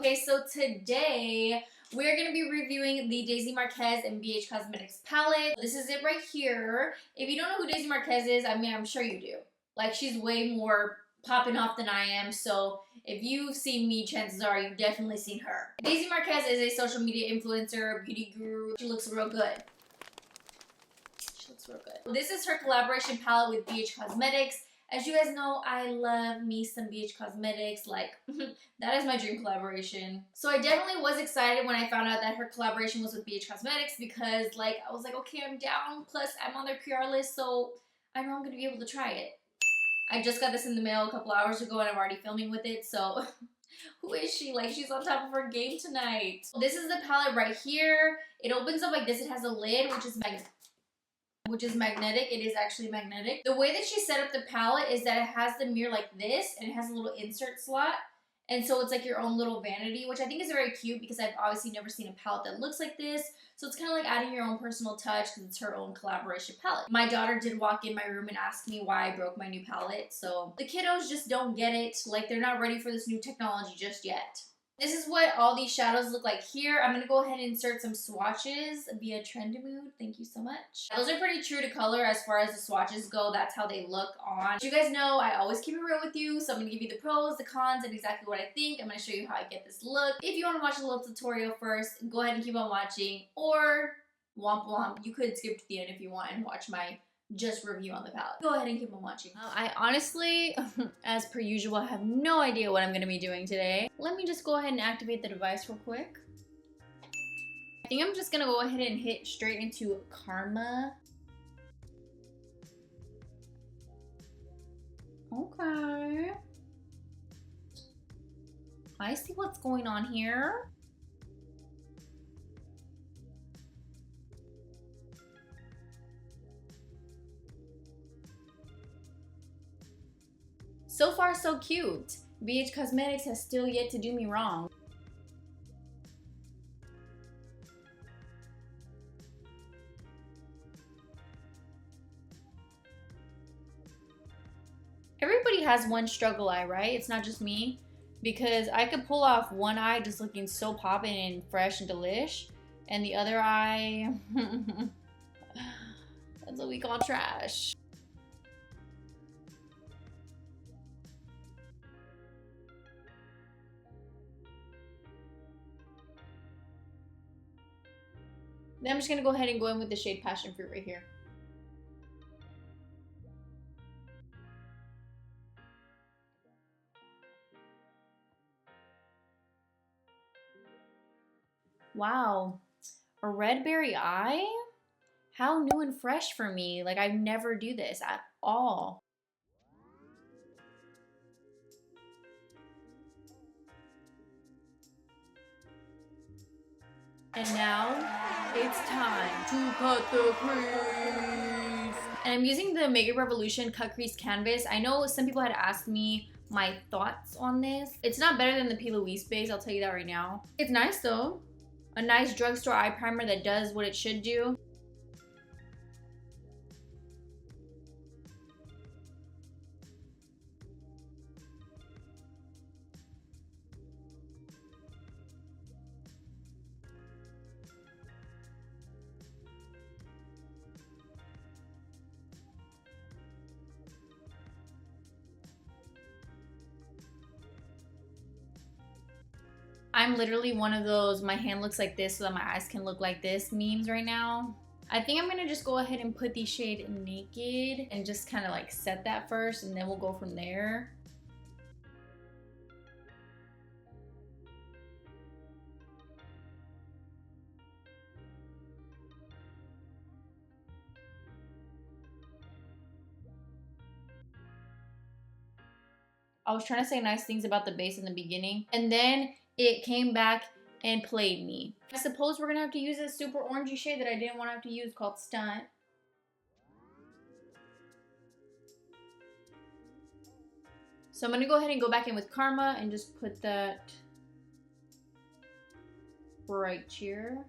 Okay, so today we're going to be reviewing the Daisy Marquez and BH Cosmetics palette. This is it right here. If you don't know who Daisy Marquez is, I mean, I'm sure you do. Like, she's way more popping off than I am, so if you've seen me, chances are you've definitely seen her. Daisy Marquez is a social media influencer, beauty guru. She looks real good. She looks real good. This is her collaboration palette with BH Cosmetics. As you guys know, I love me some BH Cosmetics. Like, that is my dream collaboration. So I definitely was excited when I found out that her collaboration was with BH Cosmetics because, like, I was like, okay, I'm down. Plus, I'm on their PR list, so I know I'm going to be able to try it. I just got this in the mail a couple hours ago and I'm already filming with it, so who is she? Like, she's on top of her game tonight. This is the palette right here. It opens up like this. It has a lid, which is magnetic. It is actually magnetic. The way that she set up the palette is that it has the mirror like this, and it has a little insert slot. And so it's like your own little vanity, which I think is very cute because I've obviously never seen a palette that looks like this. So it's kind of like adding your own personal touch because it's her own collaboration palette. My daughter did walk in my room and ask me why I broke my new palette. So the kiddos just don't get it. Like, they're not ready for this new technology just yet. This is what all these shadows look like here. I'm going to go ahead and insert some swatches via Trendamood. Thank you so much. Those are pretty true to color as far as the swatches go. That's how they look on. As you guys know, I always keep it real with you. So I'm going to give you the pros, the cons, and exactly what I think. I'm going to show you how I get this look. If you want to watch a little tutorial first, go ahead and keep on watching. Or, womp womp, you could skip to the end if you want and watch my just review on the palette. Go ahead and keep on watching. I honestly, as per usual, have no idea what I'm going to be doing today. Let me just go ahead and activate the device real quick. I think I'm just going to go ahead and hit straight into Karma. Okay. I see what's going on here. So far, so cute. BH Cosmetics has still yet to do me wrong. Everybody has one struggle eye, right? It's not just me. Because I could pull off one eye just looking so poppin' and fresh and delish. And the other eye, that's what we call trash. Then I'm just gonna go ahead and go in with the shade Passion Fruit right here. Wow, a red berry eye? How new and fresh for me. Like, I never do this at all. And now, it's time to cut the crease. And I'm using the Makeup Revolution Cut Crease Canvas. I know some people had asked me my thoughts on this. It's not better than the P. Louise base, I'll tell you that right now. It's nice though. A nice drugstore eye primer that does what it should do. I'm literally one of those my hand looks like this so that my eyes can look like this memes right now. I think I'm gonna just go ahead and put the shade Naked and just kind of like set that first, and then we'll go from there. I was trying to say nice things about the base in the beginning, and then it came back and played me. I suppose we're gonna have to use this super orangey shade that I didn't want to have to use called Stunt. So I'm gonna go ahead and go back in with Karma and just put that right here.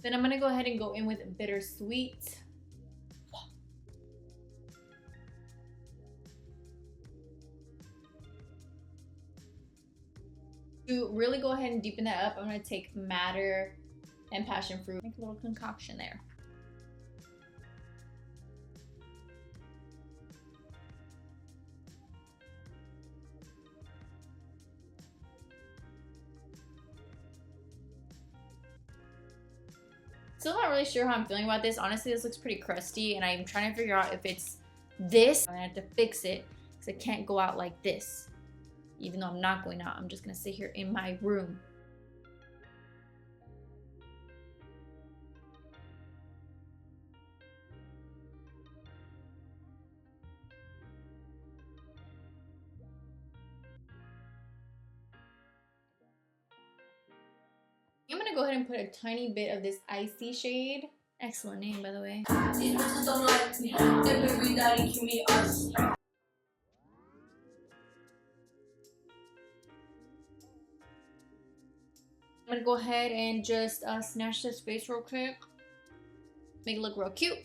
Then I'm gonna go ahead and go in with Bittersweet. To really go ahead and deepen that up, I'm gonna take Madder and Passion Fruit. Make a little concoction there. Still not really sure how I'm feeling about this. Honestly, this looks pretty crusty, and I'm trying to figure out if it's this. I have to fix it because I can't go out like this. Even though I'm not going out, I'm just gonna sit here in my room. I'm gonna go ahead and put a tiny bit of this icy shade. Excellent name, by the way. These bitches don't like me. They baby daddy give me us. I'm gonna go ahead and just snatch this face real quick. Make it look real cute.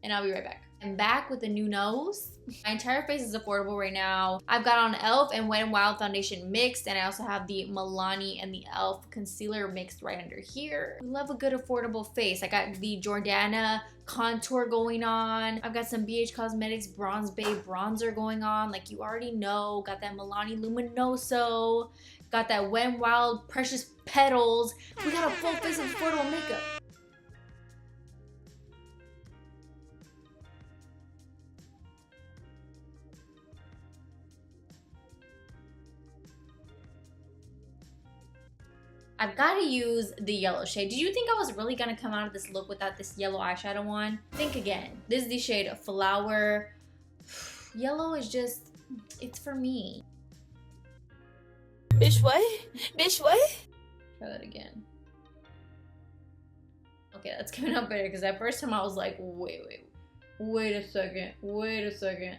And I'll be right back. I'm back with a new nose. My entire face is affordable right now. I've got on e.l.f. and Wet n Wild foundation mixed, and I also have the Milani and the e.l.f. concealer mixed right under here. We love a good affordable face. I got the Jordana contour going on. I've got some BH Cosmetics Bronze Bay bronzer going on, like you already know. Got that Milani Luminoso. Got that Wet n Wild Precious Petals. We got a full face of affordable makeup. I've got to use the yellow shade. Did you think I was really going to come out of this look without this yellow eyeshadow on? Think again. This is the shade Flower. Yellow is just, it's for me. Bitch, what? Bitch, what? Try that again. Okay, that's coming out better because that first time I was like, wait a second.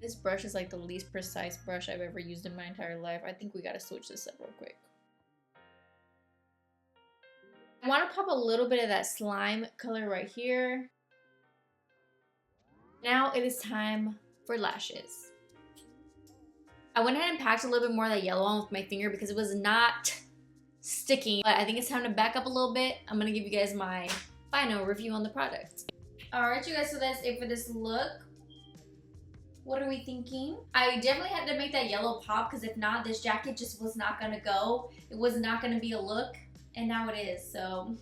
This brush is like the least precise brush I've ever used in my entire life. I think we got to switch this up real quick. I want to pop a little bit of that slime color right here. Now it is time for lashes. I went ahead and packed a little bit more of that yellow on with my finger because it was not sticking. But I think it's time to back up a little bit. I'm going to give you guys my final review on the product. Alright you guys, so that's it for this look. What are we thinking? I definitely had to make that yellow pop because if not, this jacket just was not going to go. It was not going to be a look. And now it is, so.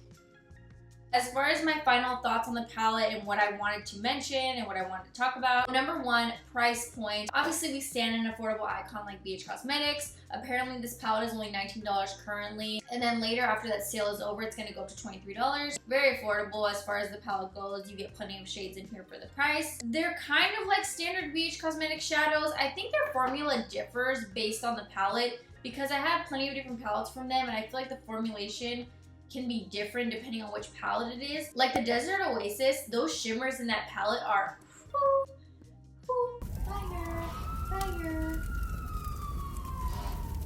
As far as my final thoughts on the palette and what I wanted to mention and what I wanted to talk about. Number one, price point. Obviously, we stand an affordable icon like BH Cosmetics. Apparently, this palette is only $19 currently. And then later, after that sale is over, it's gonna go up to $23. Very affordable as far as the palette goes. You get plenty of shades in here for the price. They're kind of like standard BH Cosmetics shadows. I think their formula differs based on the palette because I have plenty of different palettes from them and I feel like the formulation can be different depending on which palette it is. Like the Desert Oasis, those shimmers in that palette are fire.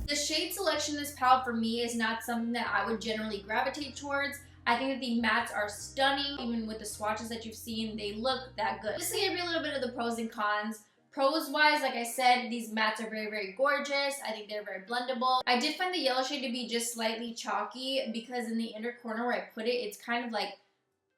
The shade selection in this palette for me is not something that I would generally gravitate towards. I think that the mattes are stunning. Even with the swatches that you've seen, they look that good. Just to give you a little bit of the pros and cons. Pros wise, like I said, these mattes are very, very gorgeous. I think they're very blendable. I did find the yellow shade to be just slightly chalky because in the inner corner where I put it, it's kind of like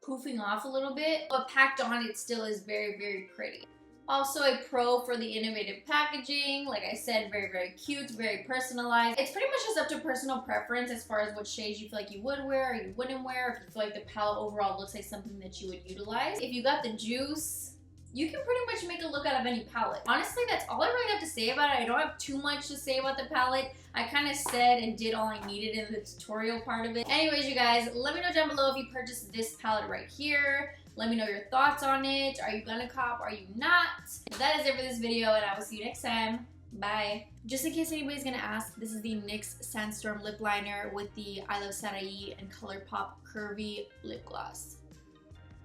poofing off a little bit. But packed on, it still is very, very pretty. Also a pro for the innovative packaging. Like I said, very, very cute, very personalized. It's pretty much just up to personal preference as far as what shades you feel like you would wear or you wouldn't wear. If you feel like the palette overall looks like something that you would utilize. If you got the juice, you can pretty much make a look out of any palette. Honestly, that's all I really have to say about it. I don't have too much to say about the palette. I kind of said and did all I needed in the tutorial part of it. Anyways, you guys, let me know down below if you purchased this palette right here. Let me know your thoughts on it. Are you gonna cop? Are you not? That is it for this video, and I will see you next time. Bye. Just in case anybody's gonna ask, this is the NYX Sandstorm Lip Liner with the iLuvSarahii and Coloupop Curvii Lip Gloss.